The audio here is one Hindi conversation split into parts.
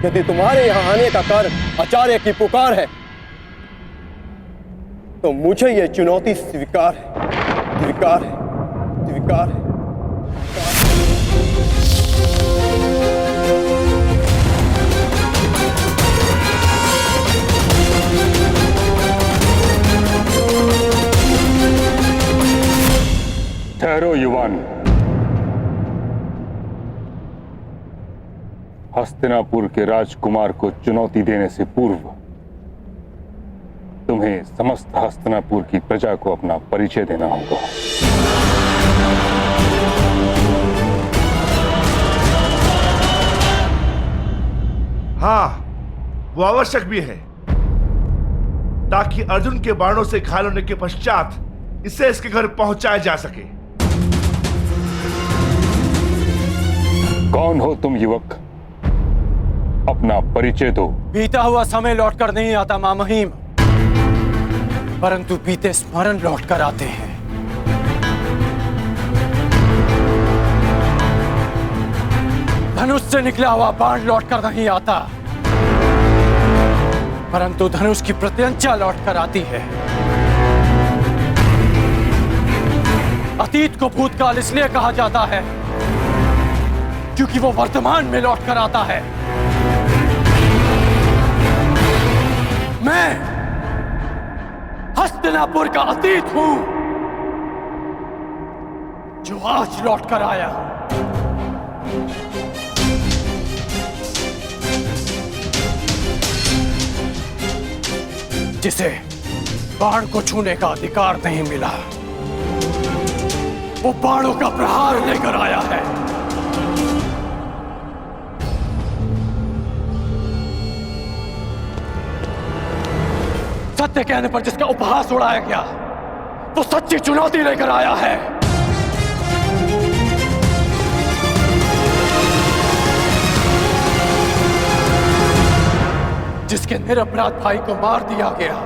यदि तुम्हारे यहाँ आने का कारण आचार्य की पुकार है तो मुझे यह चुनौती स्वीकार है, स्वीकार है, स्वीकार है। ठहरो युवान। हस्तिनापुर के राजकुमार को चुनौती देने से पूर्व तुम्हें समस्त हस्तिनापुर की प्रजा को अपना परिचय देना होगा। हाँ, वो आवश्यक भी है ताकि अर्जुन के बाणों से घायल होने के पश्चात इसे इसके घर पहुंचाया जा सके। कौन हो तुम युवक? अपना परिचय दो। बीता हुआ समय लौटकर नहीं आता महामहिम, परंतु बीते स्मरण लौटकर आते हैं। धनुष से निकला हुआ बाण लौटकर नहीं आता, परंतु धनुष की प्रत्यंचा लौटकर आती है। अतीत को भूतकाल इसलिए कहा जाता है क्योंकि वो वर्तमान में लौटकर आता है। मैं हस्तिनापुर का अतीत हूं जो आज लौटकर आया हूं। जिसे बाण को छूने का अधिकार नहीं मिला, वो बाणों का प्रहार लेकर आया है। सत्य कहने पर जिसका उपहास उड़ाया गया, वो सच्ची चुनौती लेकर आया है। जिसके निरपराध भाई को मार दिया गया,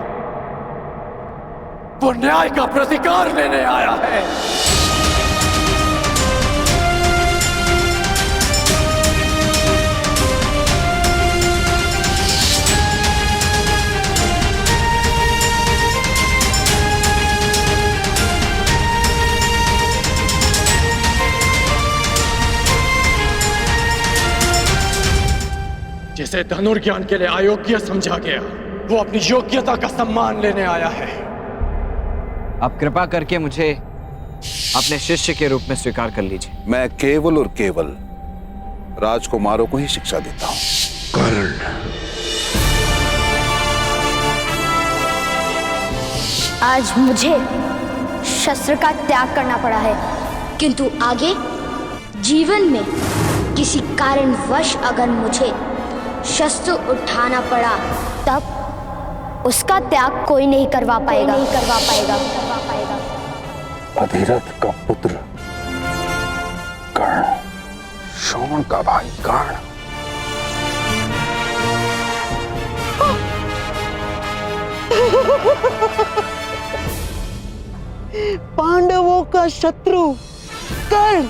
वो न्याय का प्रतिकार लेने आया है। जिसे धनुर्ज्ञान के लिए अयोग्य समझा गया, वो अपनी योग्यता का सम्मान लेने आया है। आप कृपा करके मुझे अपने शिष्य के रूप में स्वीकार कर लीजिए। मैं केवल और केवल राजकुमारों को ही शिक्षा देता हूं। कर्ण, आज मुझे शस्त्र का त्याग करना पड़ा है, किंतु आगे जीवन में किसी कारणवश अगर मुझे शस्त्र उठाना पड़ा, तब उसका त्याग कोई नहीं करवा पाएगा, अधिरथ का पुत्र कर्ण, शोण का भाई कर्ण। पांडवों का शत्रु कर्ण।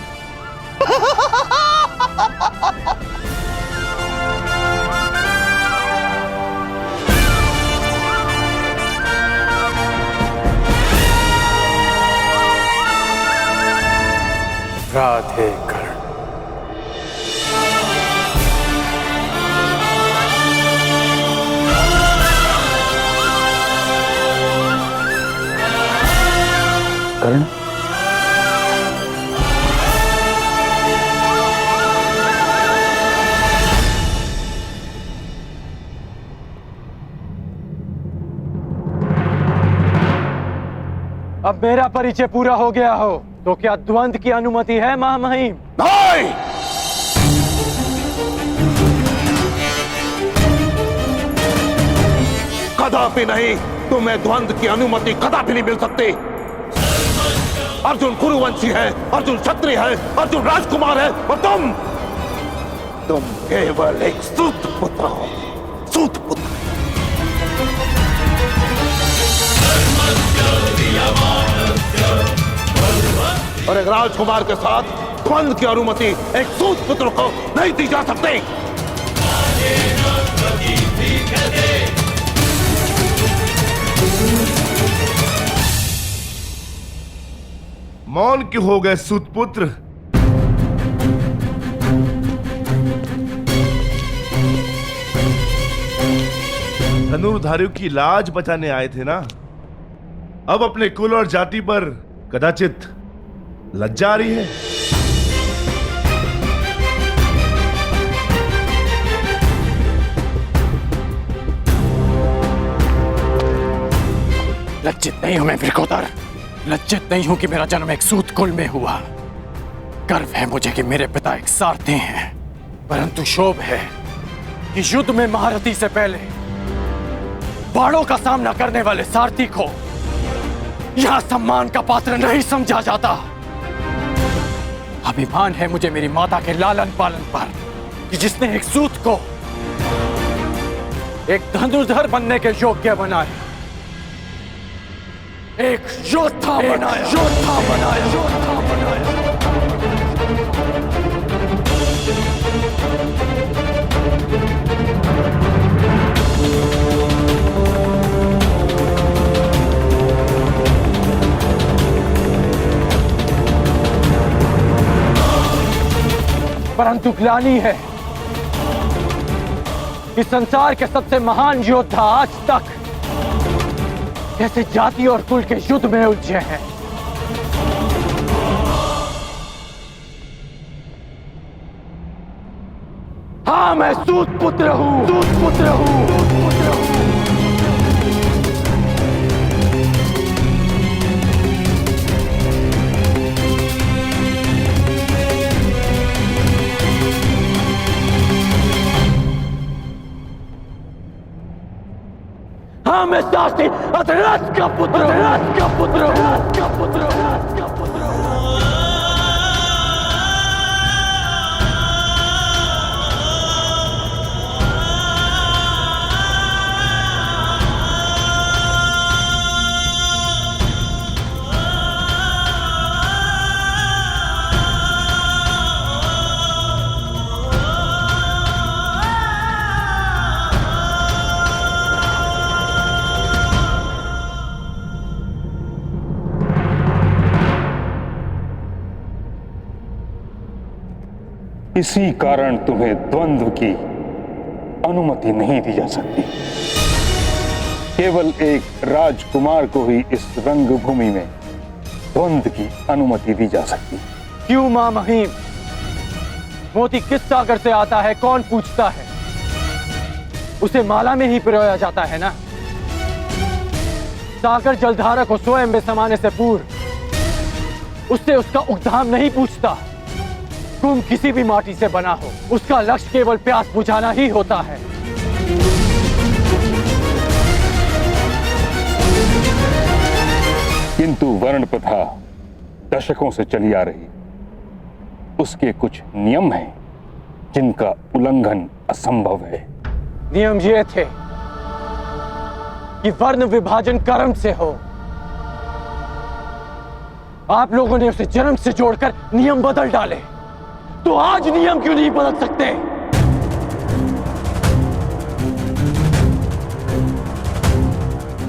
राधे कर्ण। कर्ण, अब मेरा परिचय पूरा हो गया हो तो क्या द्वंद्व की अनुमति है महामहिम? नहीं! कदापि नहीं। तुम्हें द्वंद्व की अनुमति कदापि नहीं मिल सकती। अर्जुन कुरुवंशी है, अर्जुन क्षत्रिय है, अर्जुन राजकुमार है और तुम केवल एक सूत पुत्र हो। सूत पुत्र। और एक राजकुमार के साथ द्वंद्व की अनुमति एक सूत पुत्र को नहीं दी जा सकती। मौन क्यों हो गए सूतपुत्र? धनुर्धारियों की लाज बचाने आए थे ना? अब अपने कुल और जाति पर कदाचित लज्जा आ रही है। लज्जित नहीं हूं मैं वृकोदर, लज्जित नहीं हूं कि मेरा जन्म एक सूत कुल में हुआ। गर्व है मुझे कि मेरे पिता एक सारथी हैं, परंतु क्षोभ है कि युद्ध में महारथी से पहले बाणों का सामना करने वाले सारथी को यहां सम्मान का पात्र नहीं समझा जाता। अभिमान है मुझे मेरी माता के लालन पालन पर कि जिसने एक सूत को एक धनुर्धर बनने के योग्य बनाया, एक योद्धा बनाया, योद्धा बनाया, योद्धा बनाया। परंतु ग्लानि है कि संसार के सबसे महान योद्धा आज तक कैसे जाति और कुल के युद्ध में उलझे हैं। हाँ, मैं सूत पुत्र हूं, सूत पुत्र हूं, सूत पुत्र हूं। हाँ, मैं सारथी अधराज का पुत्र हूं, अधराज का पुत्र हूं, अधराज का पुत्र हूं, अधराज का पुत्र हूं। इसी कारण तुम्हें द्वंद्व की अनुमति नहीं दी जा सकती। केवल एक राजकुमार को ही इस रंगभूमि में द्वंद्व की अनुमति दी जा सकती। क्यों मां महीम? मोती किस सागर से आता है कौन पूछता है? उसे माला में ही पिरोया जाता है ना। सागर जलधारा को स्वयं में समाने से पूर्व उससे उसका उद्धाम नहीं पूछता। कुंभ किसी भी माटी से बना हो, उसका लक्ष्य केवल प्यास बुझाना ही होता है। किंतु वर्ण प्रथा दशकों से चली आ रही, उसके कुछ नियम हैं जिनका उल्लंघन असंभव है। नियम ये थे कि वर्ण विभाजन कर्म से हो। आप लोगों ने उसे जन्म से जोड़कर नियम बदल डाले, तो आज नियम क्यों नहीं बदल सकते?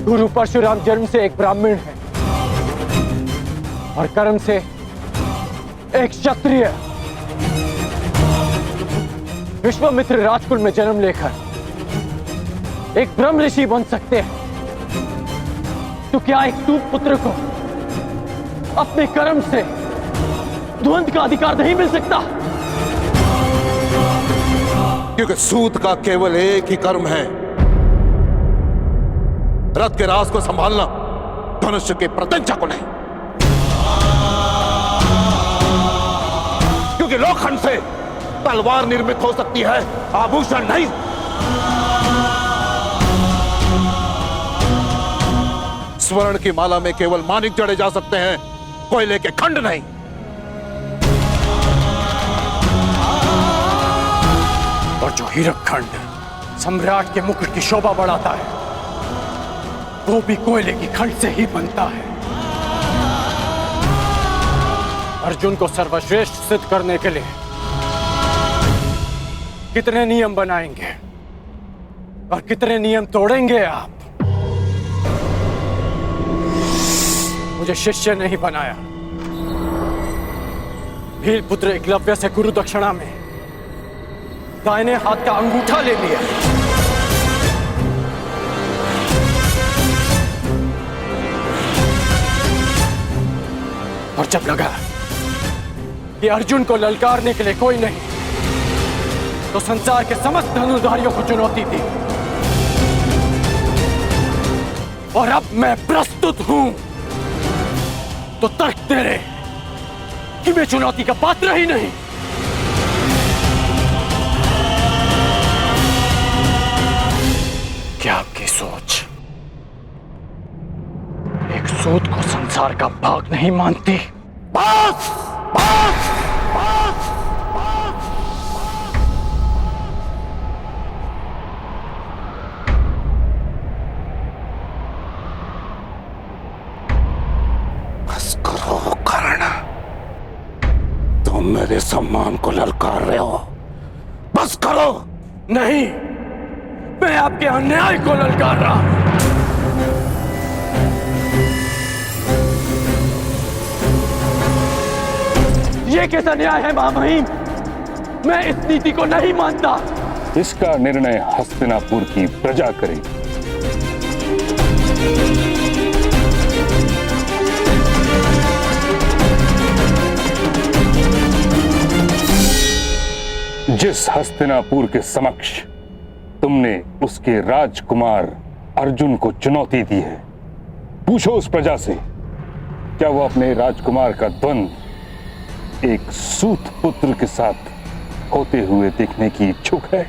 गुरु परशुराम जन्म से एक ब्राह्मण है और कर्म से एक क्षत्रिय। विश्वामित्र राजकुल में जन्म लेकर एक ब्रह्म ऋषि बन सकते हैं, तो क्या एक सूत पुत्र को अपने कर्म से द्वंद्व का अधिकार नहीं मिल सकता? क्योंकि सूत का केवल एक ही कर्म है, रथ के राज को संभालना, धनुष्य के प्रत्यंचा को नहीं। क्योंकि लोखंड से तलवार निर्मित हो सकती है, आभूषण नहीं। स्वर्ण की माला में केवल मानिक जड़े जा सकते हैं, कोयले के खंड नहीं। और जो हीरक खंड सम्राट के मुकुट की शोभा बढ़ाता है, वो भी कोयले की खंड से ही बनता है। अर्जुन को सर्वश्रेष्ठ सिद्ध करने के लिए कितने नियम बनाएंगे? और कितने नियम तोड़ेंगे आप? मुझे शिष्य नहीं बनाया। भील पुत्र एकलव्य से गुरु दक्षिणा में दाहिने हाथ का अंगूठा ले लिया। और जब लगा कि अर्जुन को ललकारने के लिए कोई नहीं, तो संसार के समस्त धनुर्धारियों को चुनौती दी। और अब मैं प्रस्तुत हूं तो तर्क तेरे कि मैं चुनौती का पात्र ही नहीं। क्या आपकी सोच एक सूत को संसार का भाग नहीं मानती? बस बस बस बस करो कर्ण, तुम मेरे सम्मान को ललकार रहे हो। बस करो। नहीं, मैं आपके अन्याय को ललकार रहा हूं। ये कैसा न्याय है महामहिम? मैं इस नीति को नहीं मानता। इसका निर्णय हस्तिनापुर की प्रजा करेगी। जिस हस्तिनापुर के समक्ष तुमने उसके राजकुमार अर्जुन को चुनौती दी है, पूछो उस प्रजा से क्या वो अपने राजकुमार का द्वंद्व एक सूत पुत्र के साथ होते हुए देखने की इच्छुक है?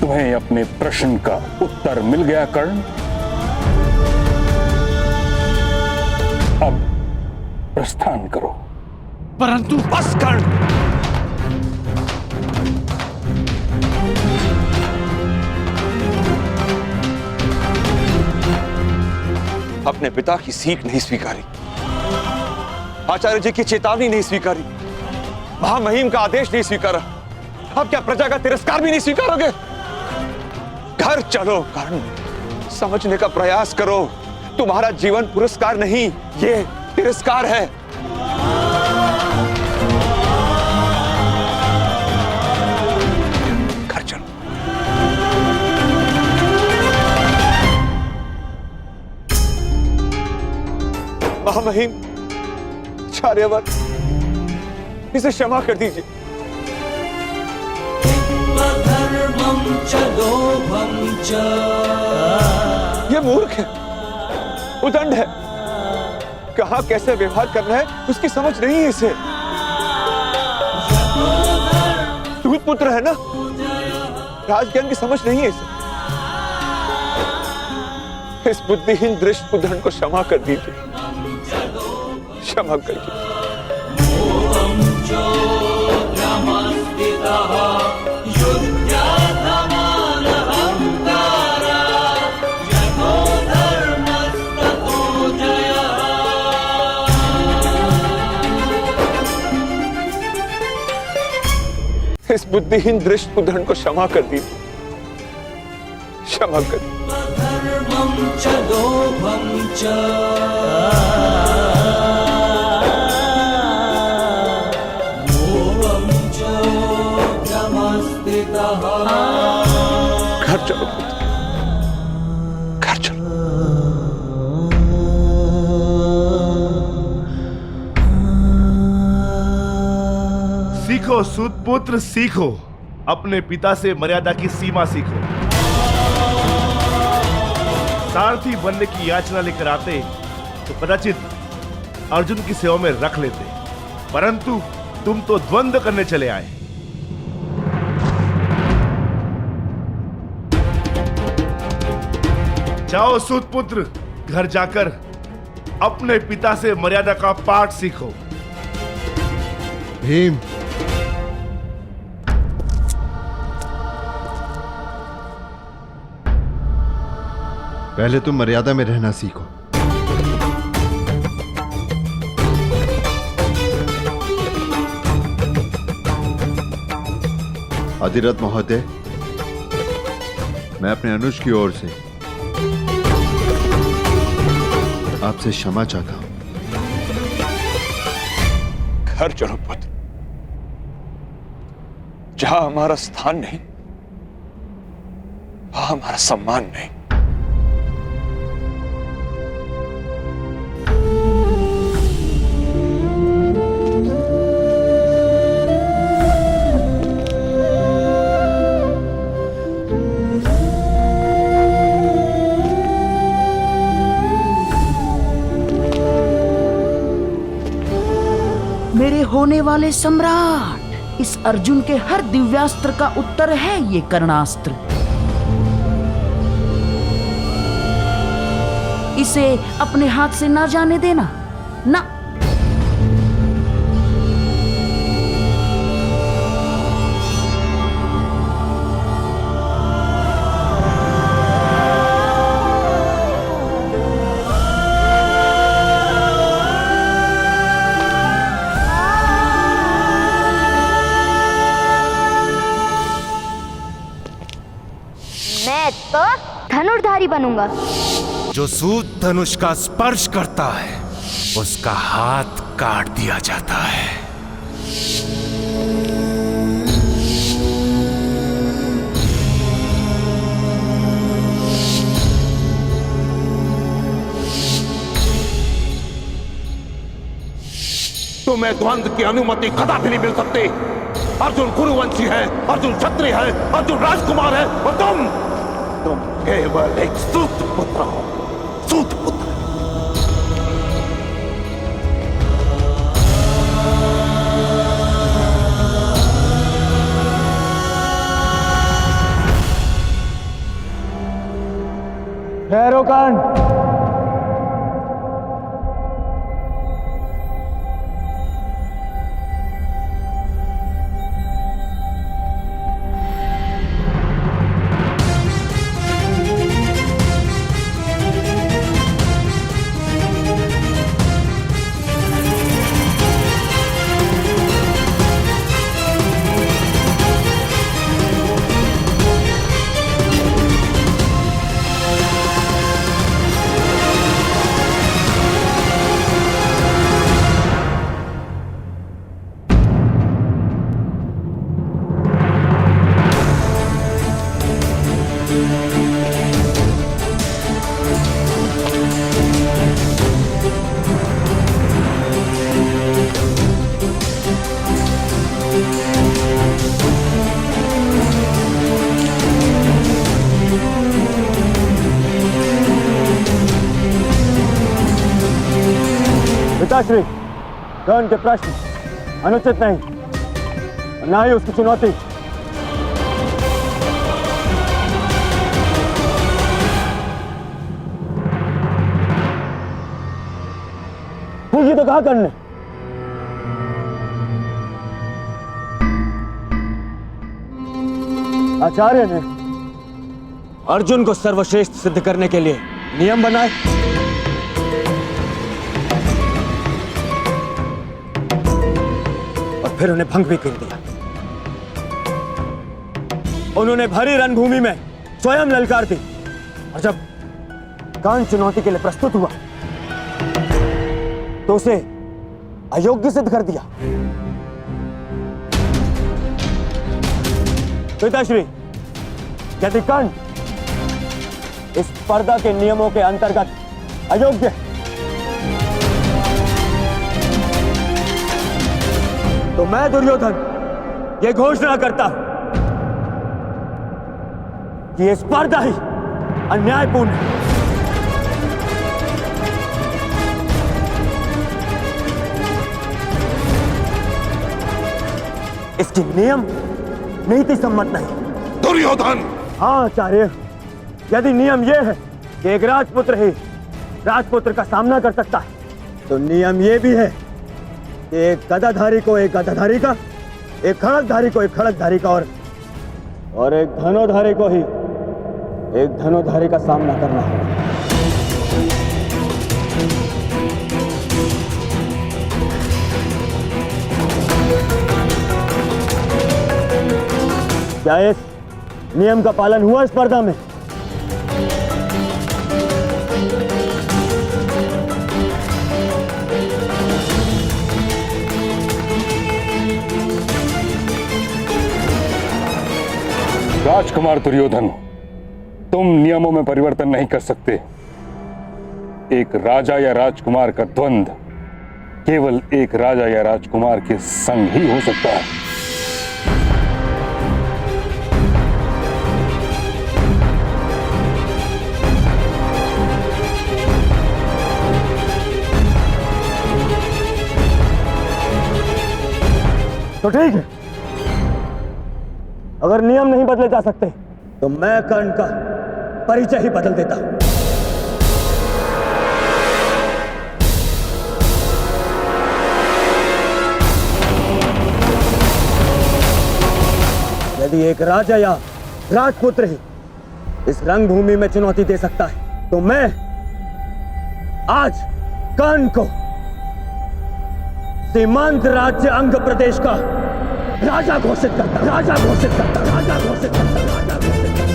तुम्हें अपने प्रश्न का उत्तर मिल गया कर्ण? अब प्रस्थान करो। परंतु बस कर्ण, अपने पिता की सीख नहीं स्वीकारी, आचार्य जी की चेतावनी नहीं स्वीकारी, महामहिम का आदेश नहीं स्वीकारा, अब क्या प्रजा का तिरस्कार भी नहीं स्वीकारोगे? घर चलो कर्ण, समझने का प्रयास करो। तुम्हारा जीवन पुरस्कार नहीं, ये तिरस्कार है। घर चलो। महामहिम, आचार्यवर, इसे क्षमा कर दीजिए। ये मूर्ख है, उदंड है, कहां कैसे व्यवहार करना है उसकी समझ नहीं है इसे। दूत पुत्र है ना, राजज्ञान की समझ नहीं है इसे। इस बुद्धिहीन दृष्ट उदंड को क्षमा कर दीजिए, क्षमा कर दीजिए। इस बुद्धिहीन दृष्ट उदंड को क्षमा कर दीजिए, क्षमा कर दीजिए। धर्मं च घर चलो पुत्र, घर चलो। सीखो सूत पुत्र, सीखो। अपने पिता से मर्यादा की सीमा सीखो। सारथी बनने की याचना लेकर आते तो कदाचित अर्जुन की सेवा में रख लेते, परंतु तुम तो द्वंद्व करने चले आए। जाओ सूत पुत्र, घर जाकर अपने पिता से मर्यादा का पाठ सीखो। भीम, पहले तुम मर्यादा में रहना सीखो। अधिरथ महोदय, मैं अपने अनुज की ओर से आपसे क्षमा चाहता हूं। घर चलो पुत्र, जहां हमारा स्थान नहीं वहां हमारा सम्मान नहीं। मेरे होने वाले सम्राट, इस अर्जुन के हर दिव्यास्त्र का उत्तर है ये कर्णास्त्र। इसे अपने हाथ से ना जाने देना, ना। मैं तो धनुर्धारी बनूंगा। जो सूत धनुष का स्पर्श करता है उसका हाथ काट दिया जाता है। तुम्हें द्वंद्व की अनुमति कदापि नहीं मिल सकती। अर्जुन कुरुवंशी है, अर्जुन क्षत्रिय है, अर्जुन राजकुमार है, और तुम केवल एक सूत पुत्र हो। सूत पुत्र। ठहरो कर्ण। पिताश्री, कर्ण के प्रश्न अनुचित नहीं, ना ही उसकी चुनौती। पूछी तो कहा कर्ण ने। आचार्य ने अर्जुन को सर्वश्रेष्ठ सिद्ध करने के लिए नियम बनाए, फिर उन्हें भंग भी कर दिया। उन्होंने भरी रणभूमि में स्वयं ललकार दी, और जब कर्ण चुनौती के लिए प्रस्तुत हुआ तो उसे अयोग्य सिद्ध कर दिया। पिताश्री, यदि कर्ण इस स्पर्धा के नियमों के अंतर्गत अयोग्य है, तो मैं दुर्योधन ये घोषणा करता हूं कि ये स्पर्धा ही अन्यायपूर्ण है। इसकी नियम नीति सम्मत नहीं। दुर्योधन! हाँ आचार्य, यदि नियम यह है कि एक राजपुत्र ही राजपुत्र का सामना कर सकता है, तो नियम यह भी है कि एक गदाधारी को एक गदाधारी का, एक खड़गधारी को एक खड़गधारी का और एक धनुर्धारी को ही एक धनुर्धारी का सामना करना है। क्या इस नियम का पालन हुआ स्पर्धा में? राजकुमार दुर्योधन, तुम नियमों में परिवर्तन नहीं कर सकते। एक राजा या राजकुमार का द्वंद्व केवल एक राजा या राजकुमार के संग ही हो सकता है। तो ठीक है, अगर नियम नहीं बदले जा सकते तो मैं कर्ण का परिचय ही बदल देता हूं। यदि एक राजा या राजपुत्र ही इस रंगभूमि में चुनौती दे सकता है, तो मैं आज कर्ण को सीमांत राज्य अंग प्रदेश का राजा घोषित करता, राजा घोषित करता, राजा घोषित करता, राजा घोषित करता।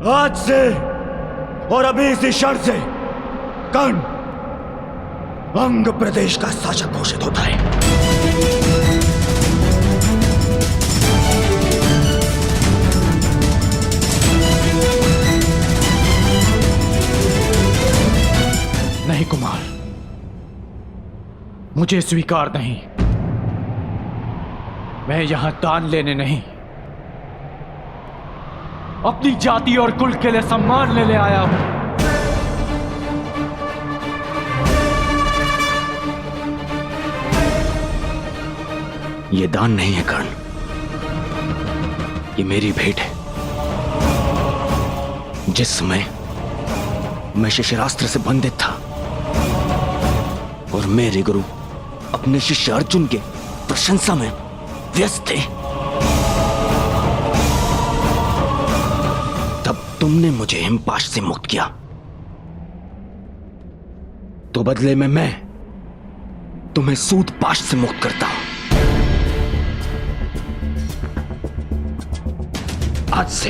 आज से और अभी इसी क्षण से कर्ण अंग प्रदेश का शासक घोषित होता है। नहीं कुमार, मुझे स्वीकार नहीं। मैं यहां दान लेने नहीं, अपनी जाति और कुल के लिए सम्मान लेने आया हूं। यह दान नहीं है कर्ण, ये मेरी भेंट है। जिस समय मैं शिष्यरास्त्र से बंधित था और मेरे गुरु अपने शिष्य अर्जुन के प्रशंसा में व्यस्त थे, तुमने मुझे हिमपाश से मुक्त किया, तो बदले में मैं तुम्हें सूतपाश से मुक्त करता हूं। आज से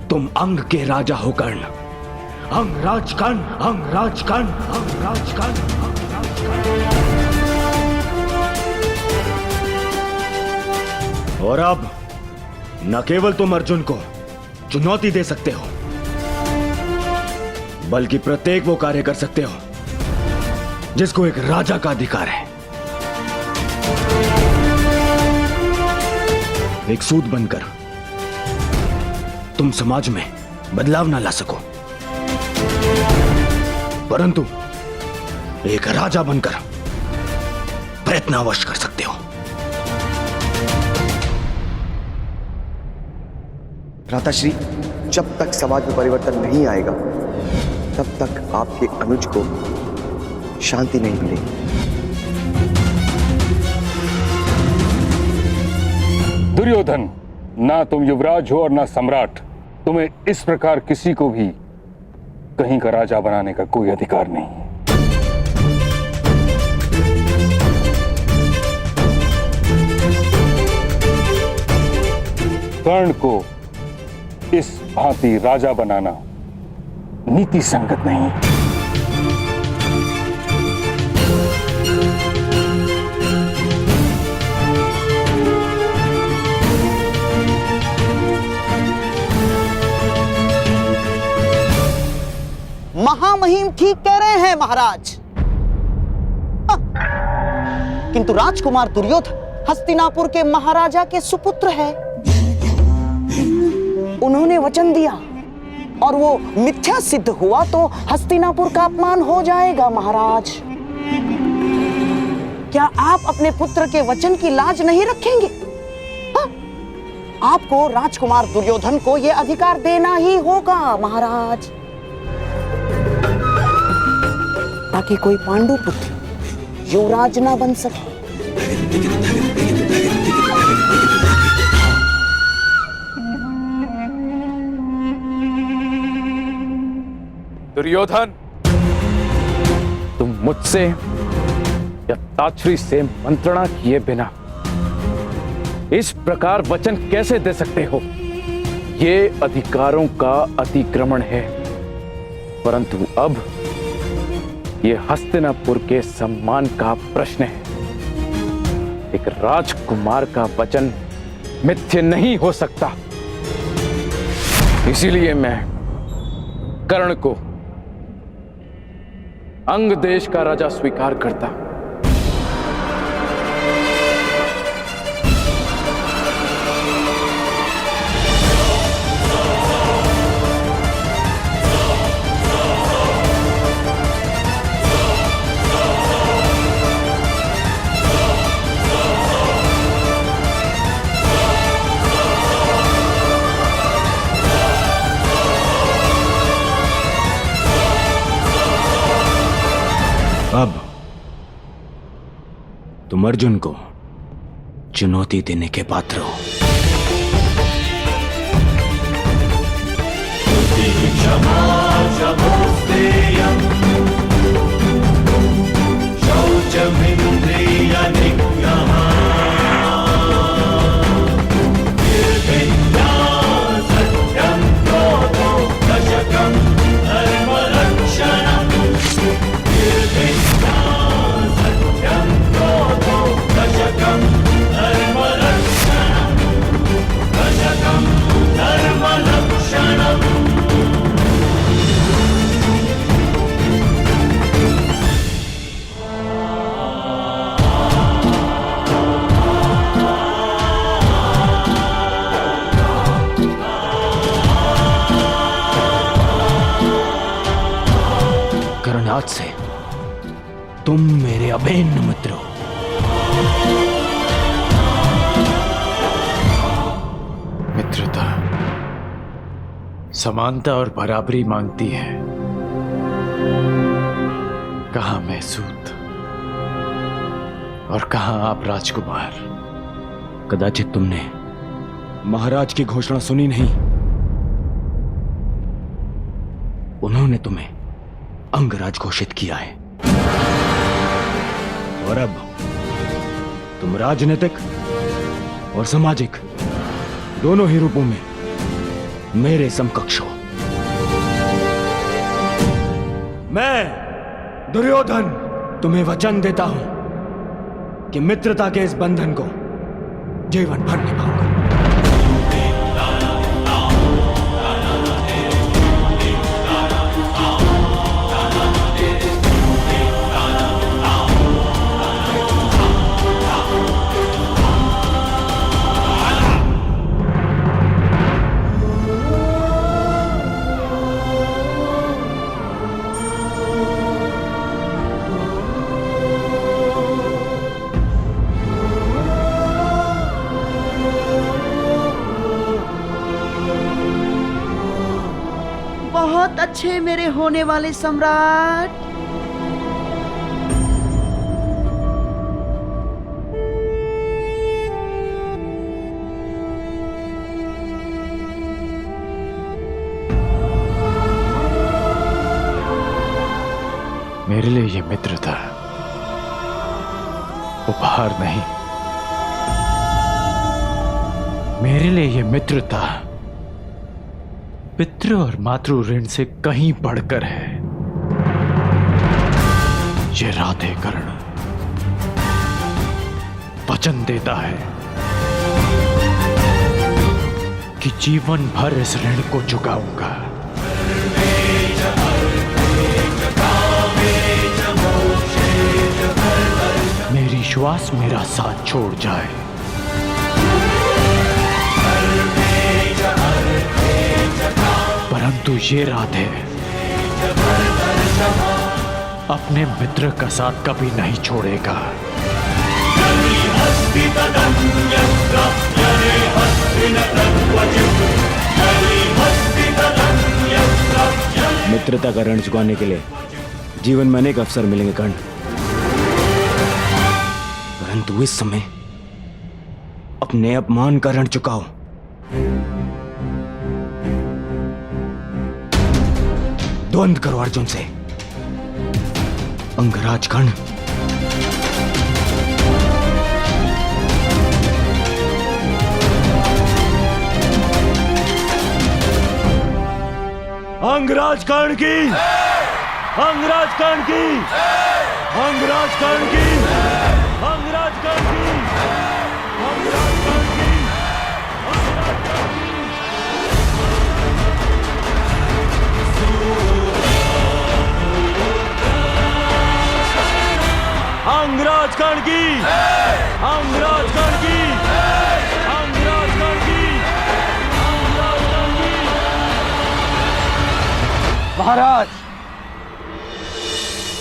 तुम अंग के राजा हो कर्ण, अंग राज कर्ण, अंग राज कर्ण, अंग राज कर्ण, अंग राज कर्ण। और अब न केवल तुम अर्जुन को चुनौती दे सकते हो, बल्कि प्रत्येक वो कार्य कर सकते हो जिसको एक राजा का अधिकार है। एक सूत बनकर तुम समाज में बदलाव ना ला सको, परंतु एक राजा बनकर प्रयत्न अवश्य कर सकते हो। भ्राताश्री, जब तक समाज में परिवर्तन नहीं आएगा तब तक आपके अनुज को शांति नहीं मिलेगी। दुर्योधन, ना तुम युवराज हो और ना सम्राट। तुम्हें इस प्रकार किसी को भी कहीं का राजा बनाने का कोई अधिकार नहीं। कर्ण को इस भांति राजा बनाना नीति संगत नहीं। महामहिम ठीक कह रहे हैं महाराज। किंतु राजकुमार दुर्योधन हस्तिनापुर के महाराजा के सुपुत्र है। उन्होंने वचन दिया और वो मिथ्या सिद्ध हुआ तो हस्तिनापुर का अपमान हो जाएगा महाराज। क्या आप अपने पुत्र के वचन की लाज नहीं रखेंगे? आपको राजकुमार दुर्योधन को यह अधिकार देना ही होगा महाराज, ताकि कोई पांडु पुत्र युवराज ना बन सके। दुर्योधन, तुम मुझसे या ताछरी से मंत्रणा किए बिना इस प्रकार वचन कैसे दे सकते हो? ये अधिकारों का अतिक्रमण है, परंतु अब ये हस्तिनापुर के सम्मान का प्रश्न है। एक राजकुमार का वचन मिथ्य नहीं हो सकता। इसीलिए मैं कर्ण को अंग देश का राजा स्वीकार करता। अब तुम अर्जुन को चुनौती देने के पात्र हो। आज से तुम मेरे अभिन्न मित्र हो। मित्रता समानता और बराबरी मांगती है। कहां मैं सूत और कहां आप राजकुमार? कदाचित तुमने महाराज की घोषणा सुनी नहीं। उन्होंने तुम्हें अंगराज घोषित किया है और अब तुम राजनीतिक और सामाजिक दोनों ही रूपों में मेरे समकक्ष हो। मैं दुर्योधन तुम्हें वचन देता हूं कि मित्रता के इस बंधन को जीवन भर निभाऊंगा। बहुत अच्छे मेरे होने वाले सम्राट। मेरे लिए ये मित्रता उपहार नहीं, मेरे लिए ये मित्रता पितृ और मातृ ऋण से कहीं बढ़कर है। ये राधे कर्ण वचन देता है कि जीवन भर इस ऋण को चुकाऊंगा। मेरी श्वास मेरा साथ छोड़ जाए, परंतु ये राधे अपने मित्र का साथ कभी नहीं छोड़ेगा। मित्रता का ऋण चुकाने के लिए जीवन में अनेक अवसर मिलेंगे कर्ण, परंतु इस समय अपने अपमान का ऋण चुकाओ। द्वंद्व करो अर्जुन से, अंगराज कर्ण। अंगराज कर्ण की, अंगराज कर्ण की, अंगराज कर्ण की, अंगराज कर्ण की, अंगराज कर्ण की, अंगराज कर्ण की, अंगराज कर्ण की, अंगराज कर्ण की, अंगराज कर्ण की। महाराज,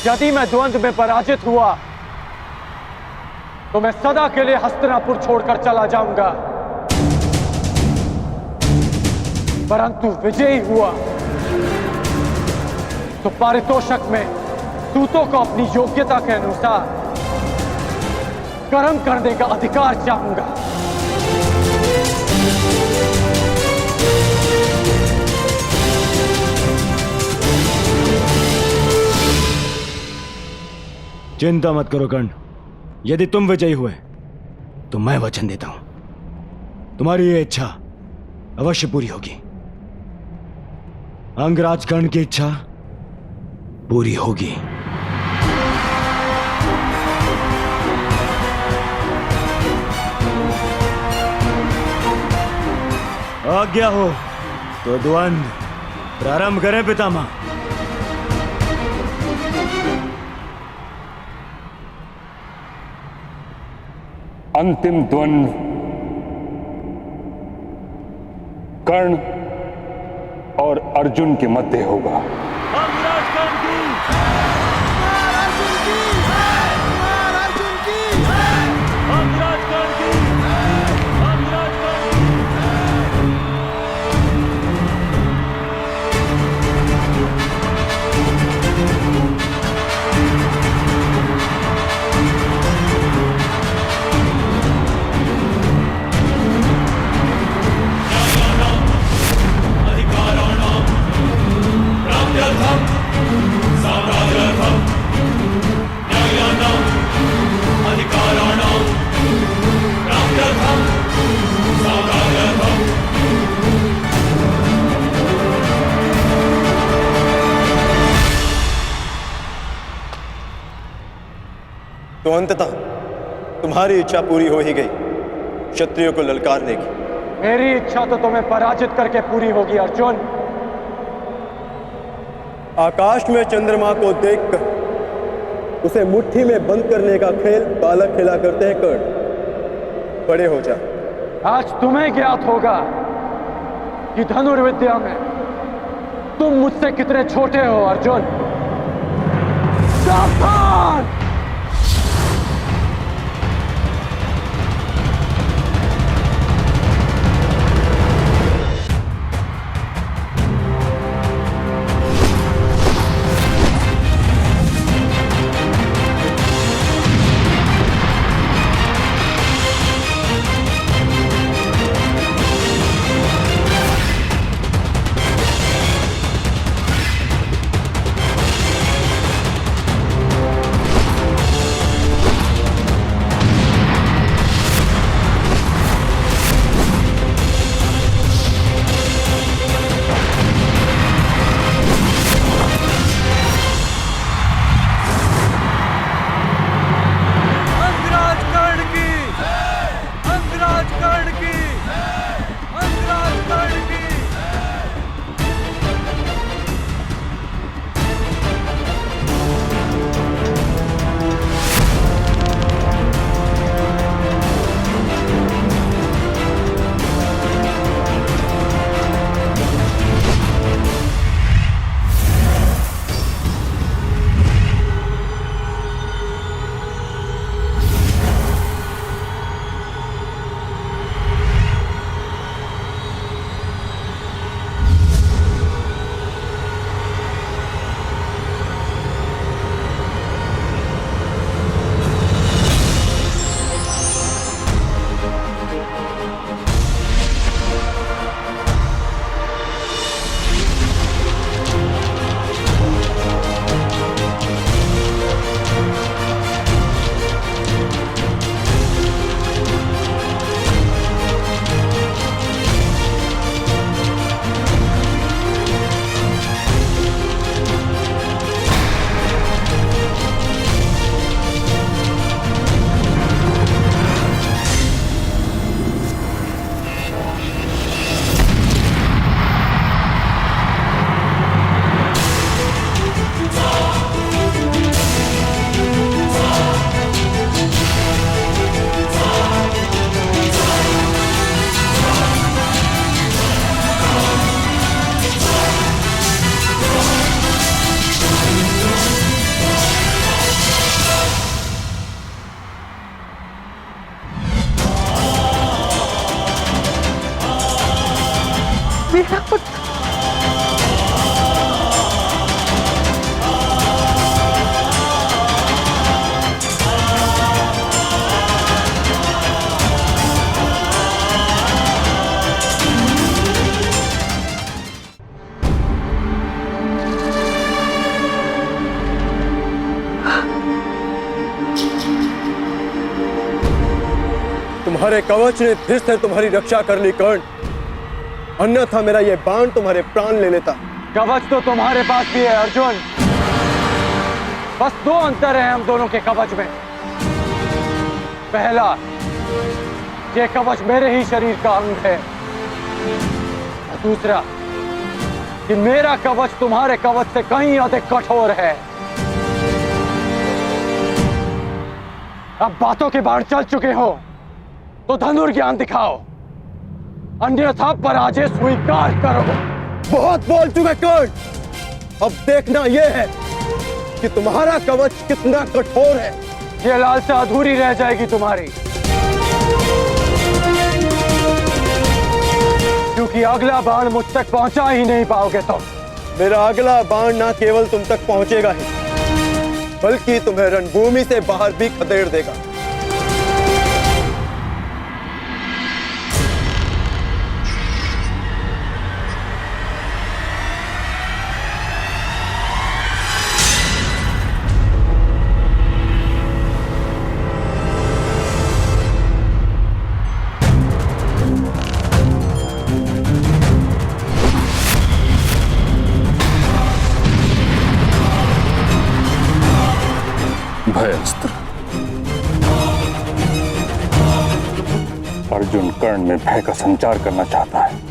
यदि मैं द्वंद्व में पराजित हुआ तो मैं सदा के लिए हस्तिनापुर छोड़कर चला जाऊंगा, परंतु विजयी हुआ तो पारितोषक में दूतों को अपनी योग्यता के अनुसार कर्म करने का अधिकार चाहूंगा। चिंता मत करो कर्ण, यदि तुम विजयी हुए तो मैं वचन देता हूं तुम्हारी ये इच्छा अवश्य पूरी होगी। अंगराज कर्ण की इच्छा पूरी होगी। आज्ञा हो तो द्वंद्व प्रारंभ करें पितामह। अंतिम द्वंद्व कर्ण और अर्जुन के मध्य होगा। अंगराज कर्ण की, अर्जुन की, अर्जुन की, अंगराज कर्ण की, अंगराज कर्ण की। तो अंततः तुम्हारी इच्छा पूरी हो ही गई, क्षत्रियों को ललकारने की। मेरी इच्छा तो तुम्हें पराजित करके पूरी होगी अर्जुन। आकाश में चंद्रमा को देखकर उसे मुट्ठी में बंद करने का खेल बालक खेला करते हैं कर्ण। बड़े हो जा। आज तुम्हें ज्ञात होगा कि धनुर्विद्या में तुम मुझसे कितने छोटे हो अर्जुन। सावधान! मेरा पुत्र। तुम्हारे कवच ने फिर से तुम्हारी रक्षा कर ली कर्ण, अन्यथा मेरा ये बाण तुम्हारे प्राण ले लेता। कवच तो तुम्हारे पास भी है अर्जुन, बस दो अंतर है हम दोनों के कवच में। पहला, ये कवच मेरे ही शरीर का अंग है, और दूसरा कि मेरा कवच तुम्हारे कवच से कहीं अधिक कठोर है। अब बातों के बाढ़ चल चुके हो तो धनुर्ज्ञान दिखाओ, अन्यथा पराजय स्वीकार करो। बहुत बोल चुके कर्ण, अब देखना यह है कि तुम्हारा कवच कितना कठोर है। ये लालसा अधूरी रह जाएगी तुम्हारी, क्योंकि अगला बाण मुझ तक पहुंचा ही नहीं पाओगे तुम। मेरा अगला बाण ना केवल तुम तक पहुंचेगा ही, बल्कि तुम्हें रणभूमि से बाहर भी खदेड़ देगा। भयस्त्र। अर्जुन कर्ण में भय का संचार करना चाहता है।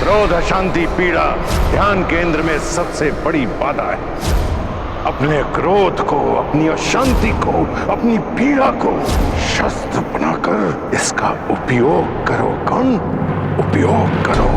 क्रोध, अशांति, पीड़ा ध्यान केंद्र में सबसे बड़ी बाधा है। अपने क्रोध को, अपनी अशांति को, अपनी पीड़ा को शस्त्र बनाकर इसका उपयोग करो कर्ण, उपयोग करो।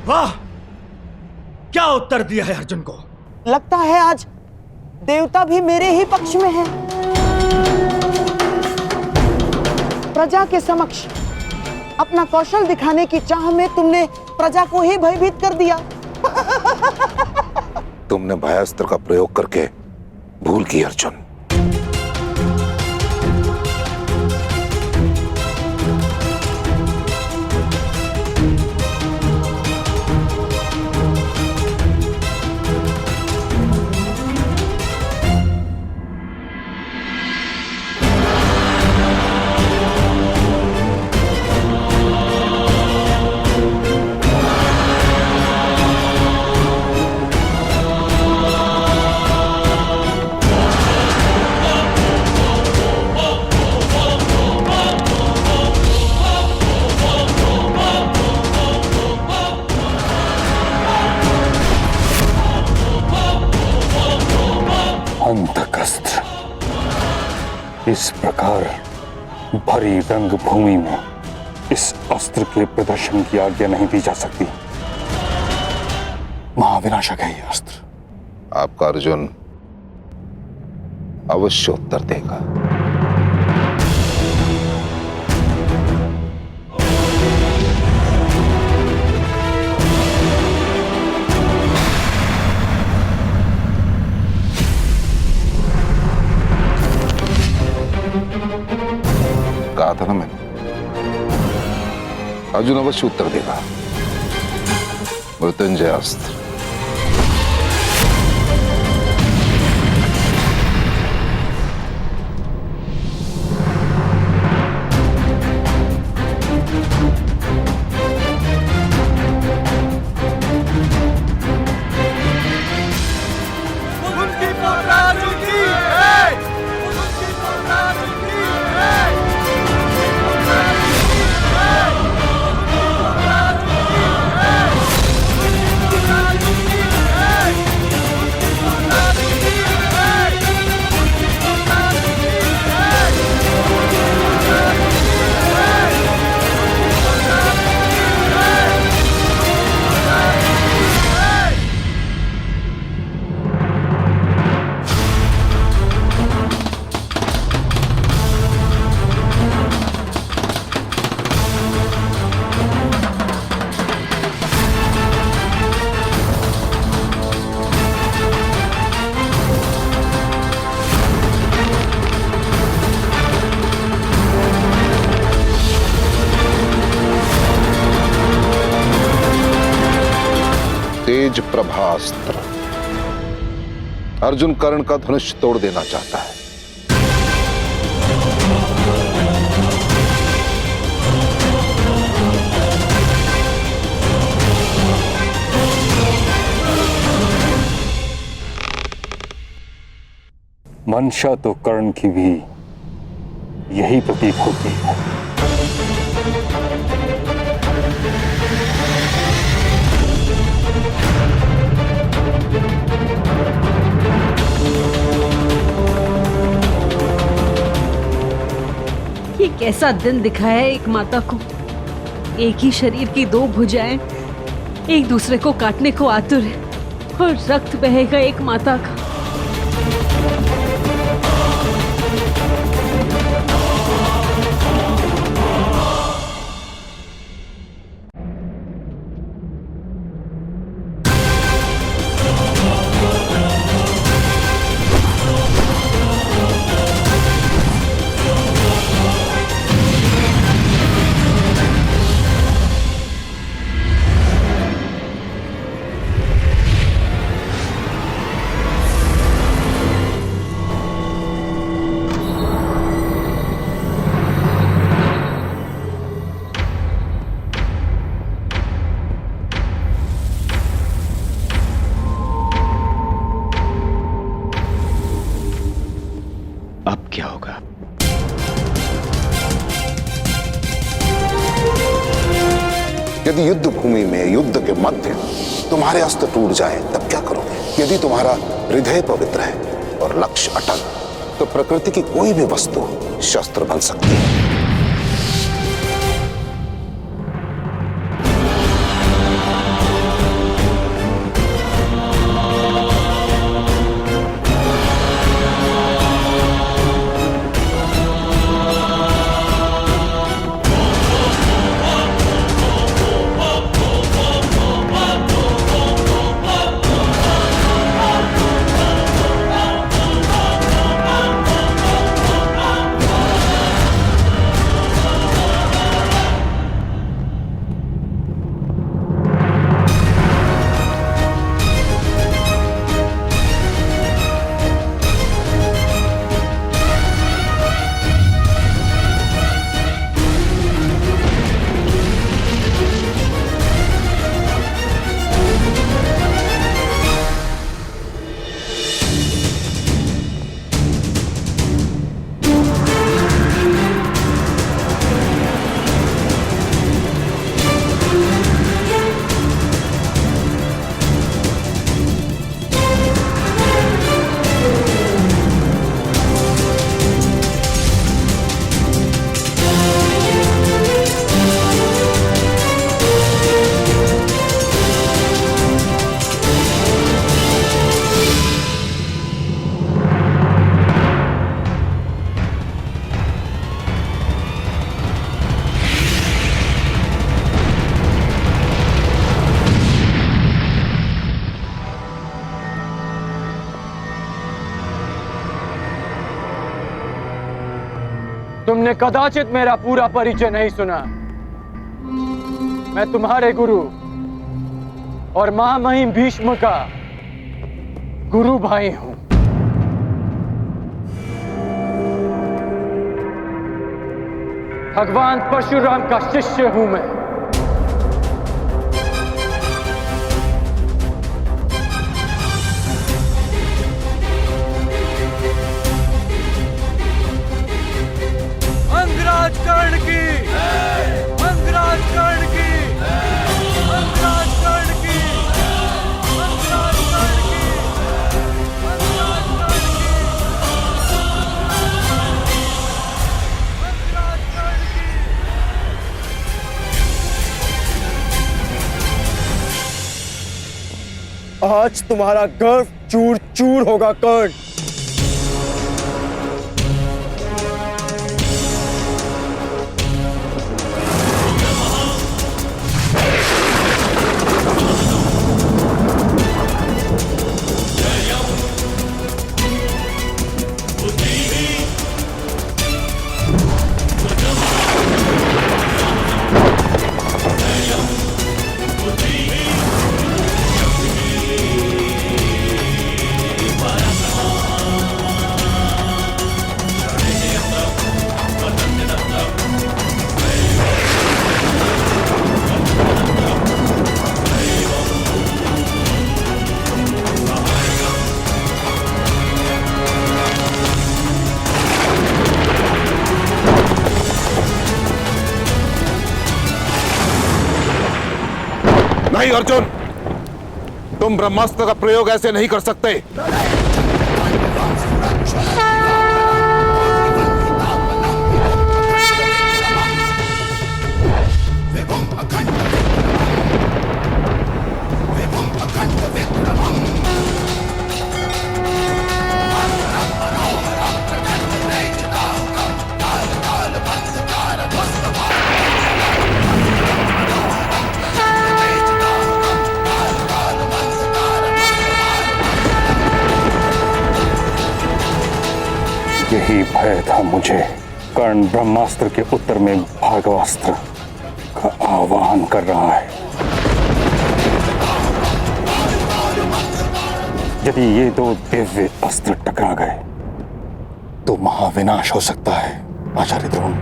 वाह, क्या उत्तर दिया है अर्जुन को। लगता है आज देवता भी मेरे ही पक्ष में है। प्रजा के समक्ष अपना कौशल दिखाने की चाह में तुमने प्रजा को ही भयभीत कर दिया। तुमने भयास्त्र का प्रयोग करके भूल की अर्जुन। घातक अस्त्र। इस प्रकार भरी रंगभूमि में इस अस्त्र के प्रदर्शन की आज्ञा नहीं दी जा सकती। महाविनाशक है यह अस्त्र। आपका अर्जुन अवश्य उत्तर देगा। कहा था ना मैंने, अर्जुन अवश्य उत्तर देगा। मृत्युंजय अस्त्र। तेज प्रभास्त्र। अर्जुन कर्ण का धनुष तोड़ देना चाहता है। मंशा तो कर्ण की भी यही प्रतीक होती है। ये कैसा दिन दिखाया है एक माता को। एक ही शरीर की दो भुजाएं एक दूसरे को काटने को आतुर है और रक्त बहेगा एक माता का। अब क्या होगा? यदि युद्ध भूमि में युद्ध के मध्य तुम्हारे अस्त्र टूट जाए तब क्या करोगे? यदि तुम्हारा हृदय पवित्र है और लक्ष्य अटल, तो प्रकृति की कोई भी वस्तु शस्त्र बन सकती है। तुमने कदाचित मेरा पूरा परिचय नहीं सुना। मैं तुम्हारे गुरु और महामहिम भीष्म का गुरु भाई हूं। भगवान परशुराम का शिष्य हूं मैं। अंगराज कर्ण की, अंगराज कर्ण की, अंगराज कर्ण की, अंगराज कर्ण की, अंगराज कर्ण की, अंगराज कर्ण की। आज तुम्हारा गर्व चूर चूर होगा कर्ण। नहीं अर्जुन, तुम ब्रह्मास्त्र का प्रयोग ऐसे नहीं कर सकते। यही भय था मुझे। कर्ण ब्रह्मास्त्र के उत्तर में भार्गवास्त्र का आह्वान कर रहा है। यदि ये दो दिव्य अस्त्र टकरा गए तो महाविनाश हो सकता है आचार्य द्रोण।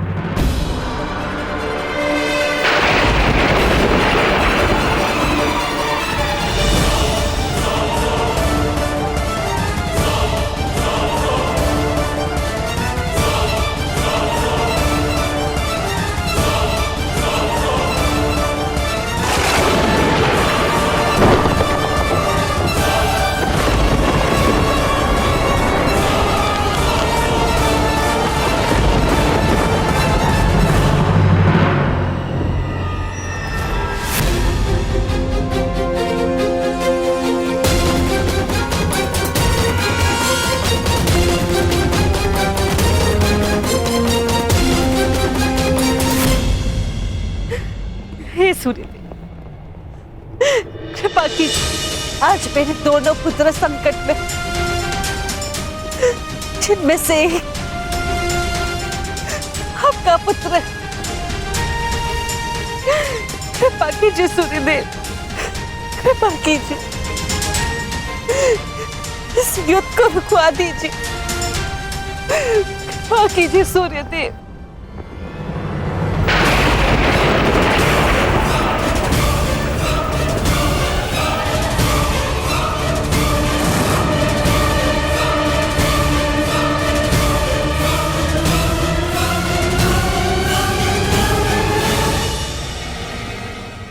सूर्यदेव, कृपा कीजिए। आज मेरे दोनों पुत्र संकट में, जिनमें से एक आपका पुत्र। कृपा कीजिए सूर्यदेव, कृपा कीजिए, इस युद्ध को रुकवा दीजिए। कृपा कीजिए सूर्यदेव।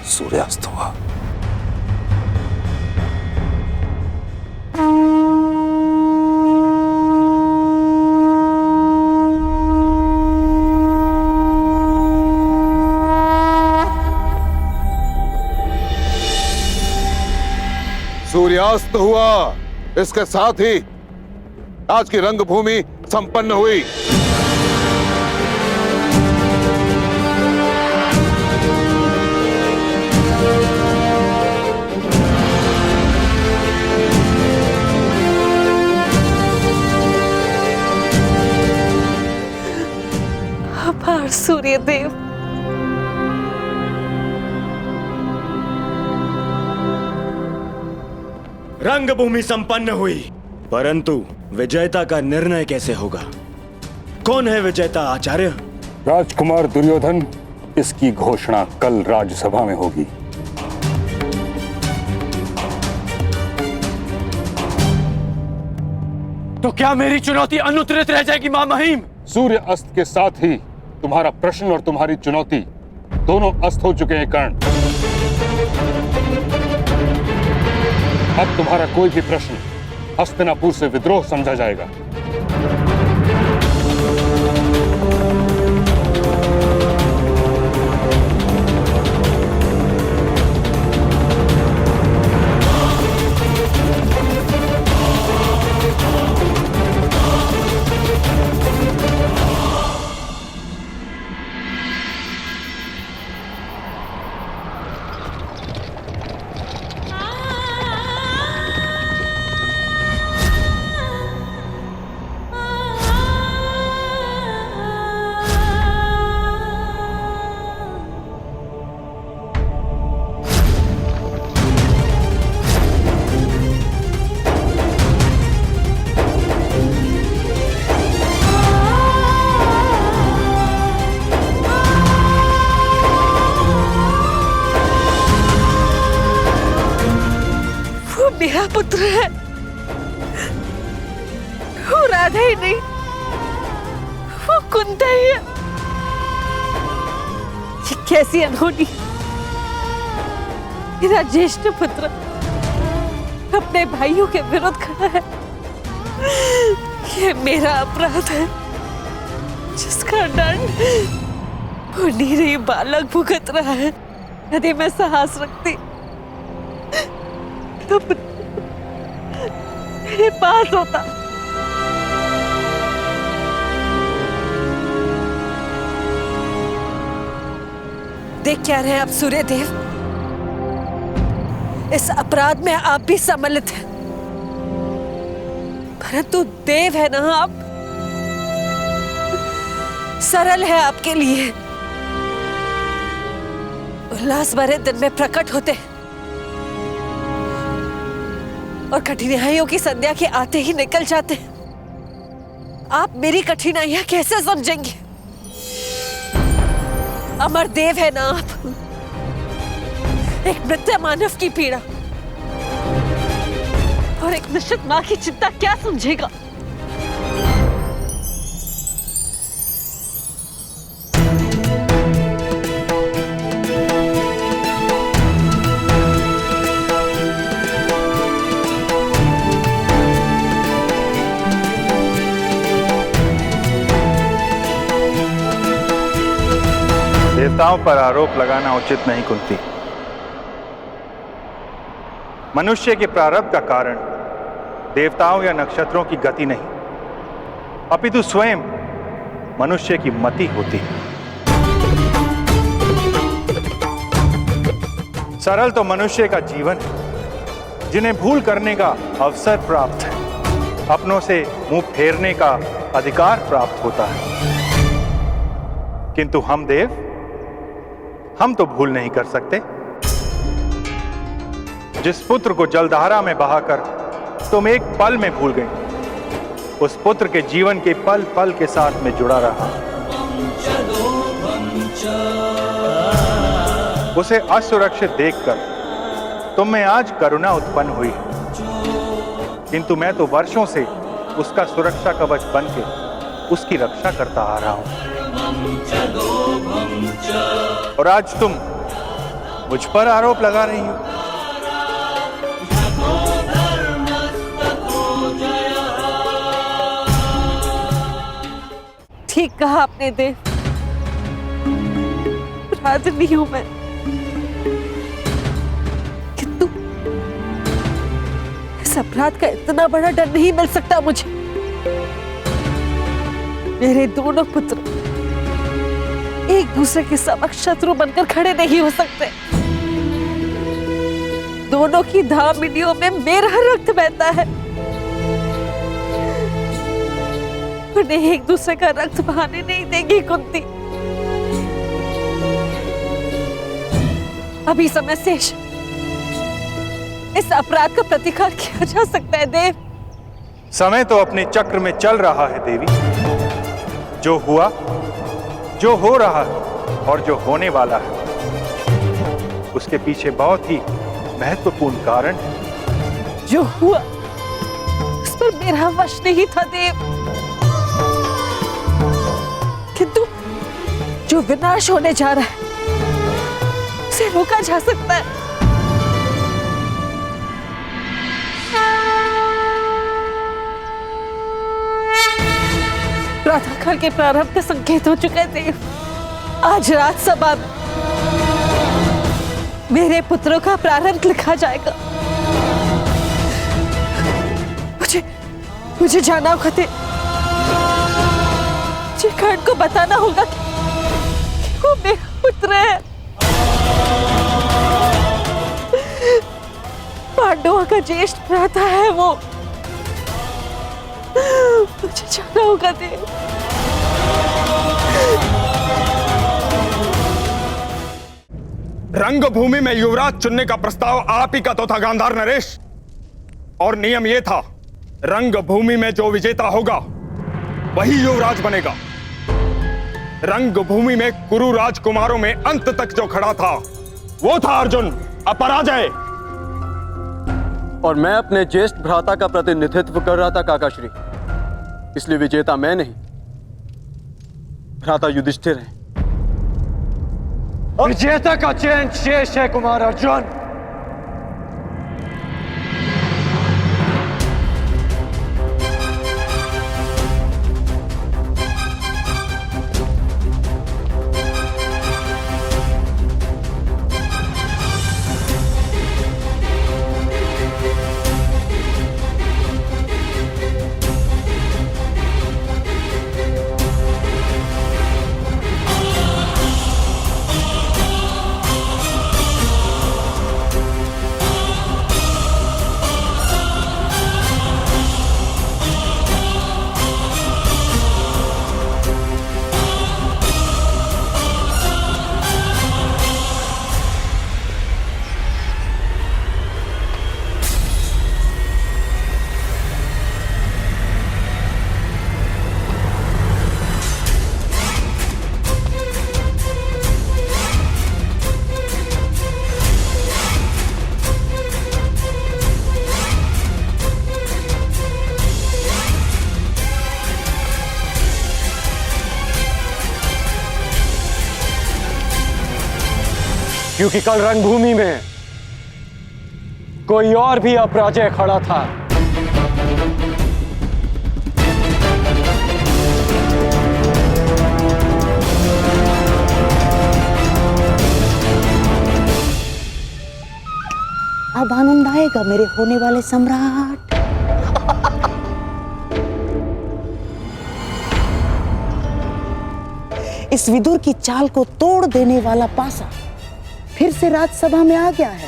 सूर्यास्त हुआ। सूर्यास्त हुआ। इसके साथ ही आज की रंगभूमि संपन्न हुई। सूर्यदेव। रंगभूमि संपन्न हुई, परंतु विजेता का निर्णय कैसे होगा? कौन है विजेता आचार्य? राजकुमार दुर्योधन, इसकी घोषणा कल राज्यसभा में होगी। तो क्या मेरी चुनौती अनुत्तरित रह जाएगी महामहिम? सूर्य अस्त के साथ ही तुम्हारा प्रश्न और तुम्हारी चुनौती दोनों अस्त हो चुके हैं कर्ण। अब तुम्हारा कोई भी प्रश्न हस्तिनापुर से विद्रोह समझा जाएगा। मेरा पुत्र है, वो राधा ही नहीं, वो कुंता ही है। ये कैसी अनहोनी! मेरा ज्येष्ठ पुत्र अपने भाइयों के विरुद्ध खड़ा है। ये मेरा अपराध है, जिसका दंड वो निरीह बालक भुगत रहा है। यदि मैं साहस रखती तो मेरे पास होता। देख क्या रहे हैं आप सूर्यदेव? इस अपराध में आप भी सम्मिलित हैं, परंतु देव है ना आप। सरल है आपके लिए, उल्लास भरे दिन में प्रकट होते हैं और कठिनाइयों की संध्या के आते ही निकल जाते हैं। आप मेरी कठिनाइयां कैसे समझेंगे? अमर देव है ना आप। एक मृत मानव की पीड़ा और एक निश्चित मां की चिंता क्या समझेगा? देवताओं पर आरोप लगाना उचित नहीं कुंती। मनुष्य के प्रारब्ध का कारण देवताओं या नक्षत्रों की गति नहीं, अपितु स्वयं मनुष्य की मति होती है। सरल तो मनुष्य का जीवन है, जिन्हें भूल करने का अवसर प्राप्त है, अपनों से मुंह फेरने का अधिकार प्राप्त होता है। किंतु हम देव, हम तो भूल नहीं कर सकते। जिस पुत्र को जलधारा में बहाकर तुम एक पल में भूल गई, उस पुत्र के जीवन के पल पल के साथ में जुड़ा रहा। उसे असुरक्षित देखकर तुम में आज करुणा उत्पन्न हुई, किंतु मैं तो वर्षों से उसका सुरक्षा कवच बनके उसकी रक्षा करता आ रहा हूं। और आज तुम मुझ पर आरोप लगा रही हो। ठीक कहा आपने देव, अपराधी हूं मैं, किंतु इस अपराध का इतना बड़ा डर नहीं मिल सकता मुझे। मेरे दोनों पुत्र एक दूसरे के समक्ष शत्रु बनकर खड़े नहीं हो सकते। दोनों की धामिनियों में मेरा रक्त बहता है, उन्हें एक दूसरे का रक्त बहाने नहीं देगी कुंती। अभी समय शेष, इस अपराध का प्रतिकार किया जा सकता है देव। समय तो अपने चक्र में चल रहा है देवी। जो हुआ, जो हो रहा है और जो होने वाला है, उसके पीछे बहुत ही महत्वपूर्ण कारण है। जो हुआ उस पर मेरा वश नहीं था देव, किंतु जो विनाश होने जा रहा है उसे रोका जा सकता है। प्रातःकाल के प्रारंभ का संकेत हो चुका है देव। आज राजसभा में मेरे पुत्रों का प्रारंभ लिखा जाएगा। मुझे जाना होगा देव। मुझे कर्ण को बताना होगा कि वो मेरा पुत्र है। पांडवों का ज्येष्ठ भ्राता है वो। मुझे जाना होगा देव। रंगभूमि में युवराज चुनने का प्रस्ताव आप ही का तो था गांधार नरेश। और नियम यह था, रंगभूमि में जो विजेता होगा वही युवराज बनेगा। रंगभूमि में कुरु राजकुमारों में अंत तक जो खड़ा था वो था अर्जुन, अपराजय। और मैं अपने ज्येष्ठ भ्राता का प्रतिनिधित्व कर रहा था काकाश्री, इसलिए विजेता मैं नहीं, भ्राता युधिष्ठिर है। विजेता का चयन शेष है कुमार अर्जुन। क्योंकि कल रणभूमि में कोई और भी अपराजय खड़ा था। अब आनंद आएगा मेरे होने वाले सम्राट। इस विदुर की चाल को तोड़ देने वाला पासा फिर से राजसभा में आ गया है।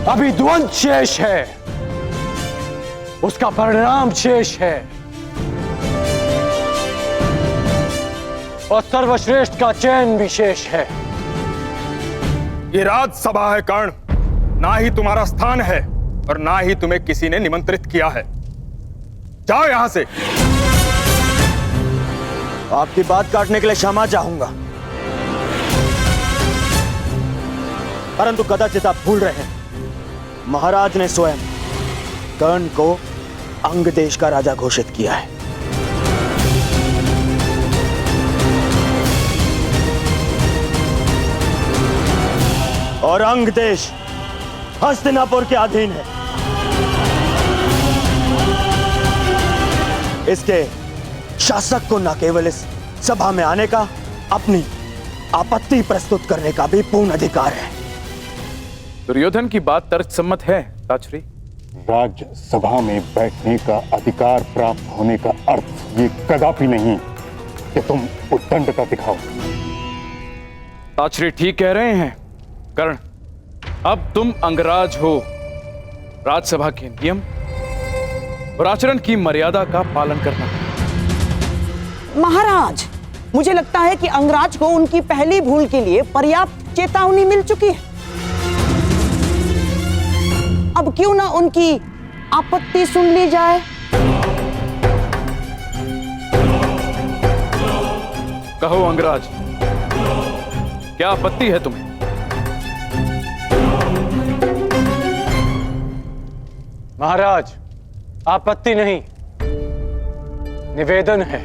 अभी द्वंद्व शेष है, उसका परिणाम शेष है, और सर्वश्रेष्ठ का चयन भी शेष है। ये राजसभा है कर्ण, ना ही तुम्हारा स्थान है और ना ही तुम्हें किसी ने निमंत्रित किया है। जाओ यहां से। आपकी बात काटने के लिए क्षमा चाहूंगा, परंतु कदाचित आप भूल रहे हैं, महाराज ने स्वयं कर्ण को अंग देश का राजा घोषित किया है। और अंग देश हस्तिनापुर के अधीन है। इसके शासक को न केवल इस सभा में आने का, अपनी आपत्ति प्रस्तुत करने का भी पूर्ण अधिकार है। दुर्योधन की बात तर्कसम्मत है ताचरी। राज्यसभा में बैठने का अधिकार प्राप्त होने का अर्थ ये कदापि नहीं कि तुम उद्दंडता दिखाओ। ताचरी ठीक कह रहे हैं कर्ण। अब तुम अंगराज हो। राजसभा के नियम और आचरण की मर्यादा का पालन करना। महाराज, मुझे लगता है कि अंगराज को उनकी पहली भूल के लिए पर्याप्त चेतावनी मिल चुकी है। अब क्यों ना उनकी आपत्ति सुन ली जाए। कहो अंगराज, क्या आपत्ति है तुम्हें? महाराज, आपत्ति नहीं, निवेदन है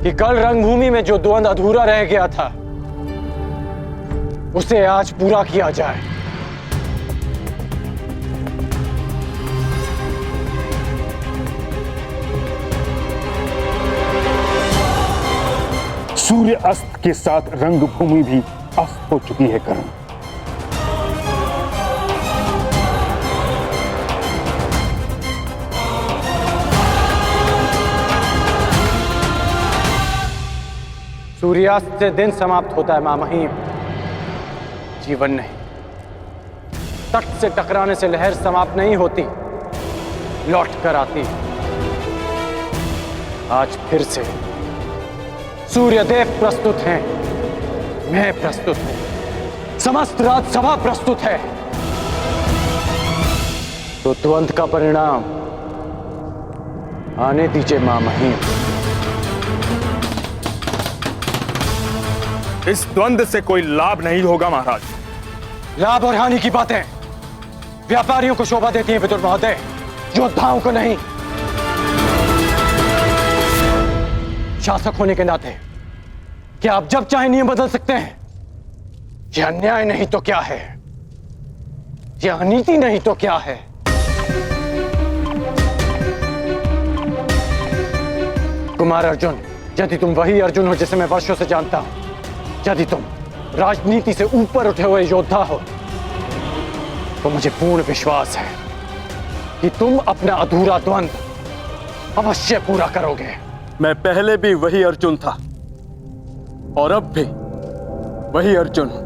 कि कल रंगभूमि में जो द्वंद्व अधूरा रह गया था उसे आज पूरा किया जाए। सूर्य अस्त के साथ रंगभूमि भी अस्त हो चुकी है कर्ण। सूर्यास्त से दिन समाप्त होता है मां महिम, जीवन नहीं। तट से टकराने से लहर समाप्त नहीं होती, लौट कर आती। आज फिर से सूर्यदेव प्रस्तुत हैं, मैं प्रस्तुत हूं, समस्त राजसभा प्रस्तुत है। तो द्वंद्व का परिणाम आने दीजिए मां महिम। इस द्वंद्व से कोई लाभ नहीं होगा महाराज। लाभ और हानि की बातें व्यापारियों को शोभा देती हैं विदुर महोदय, योद्धाओं को नहीं। शासक होने के नाते क्या आप जब चाहे नियम बदल सकते हैं? यह अन्याय नहीं तो क्या है? यह अनीति नहीं तो क्या है? कुमार अर्जुन, यदि तुम वही अर्जुन हो जिसे मैं वर्षों से जानता हूं, यदि तुम राजनीति से ऊपर उठे हुए योद्धा हो, तो मुझे पूर्ण विश्वास है कि तुम अपना अधूरा द्वंद्व अवश्य पूरा करोगे। मैं पहले भी वही अर्जुन था और अब भी वही अर्जुन हूं।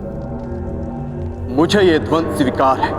मुझे यह द्वंद्व स्वीकार है।